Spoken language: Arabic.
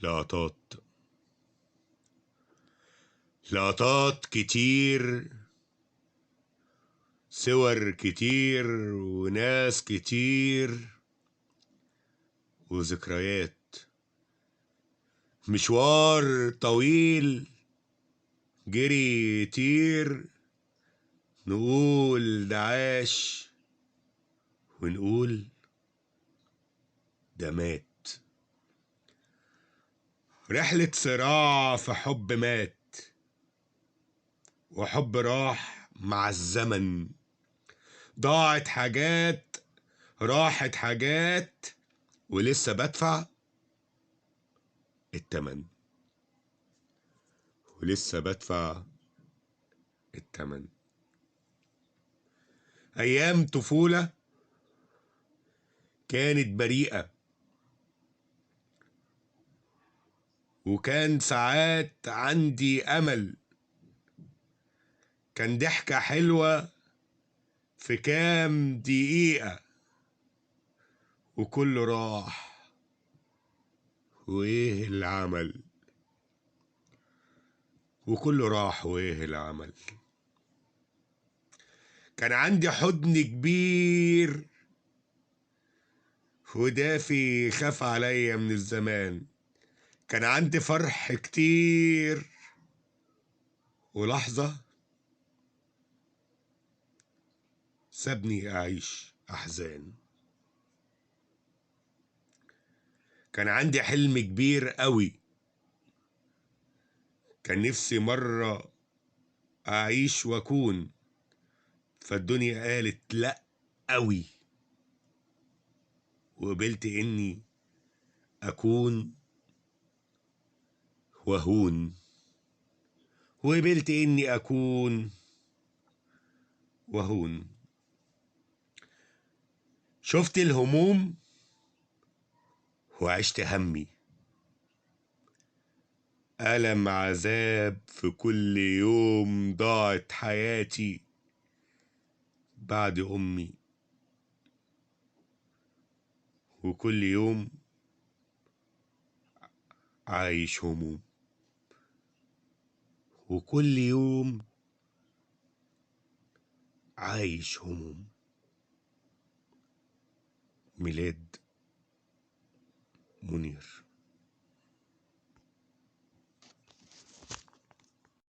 لقطات لقطات كتير، صور كتير، وناس كتير، وذكريات. مشوار طويل جري يطير، نقول ده عاش ونقول ده مات. رحلة صراع في حب مات، وحب راح مع الزمن. ضاعت حاجات، راحت حاجات، ولسه بدفع التمن. ولسه بدفع التمن. أيام طفولة كانت بريئة، وكان ساعات عندي أمل. كان ضحكة حلوة في كام دقيقة، وكله راح. وإيه العمل؟ وكله راح، وإيه العمل؟ كان عندي حضن كبير ودافي خاف عليا من الزمان. كان عندي فرح كتير، ولحظة سابني أعيش أحزان. كان عندي حلم كبير قوي، كان نفسي مرة أعيش وأكون، فالدنيا قالت لأ قوي، وقبلت إني أكون وهون. وقبلت إني أكون وهون. شفت الهموم وعشت همي، ألم عذاب في كل يوم. ضاعت حياتي بعد أمي، وكل يوم عايش هموم. وكل يوم عايش هموم. ميلاد منير.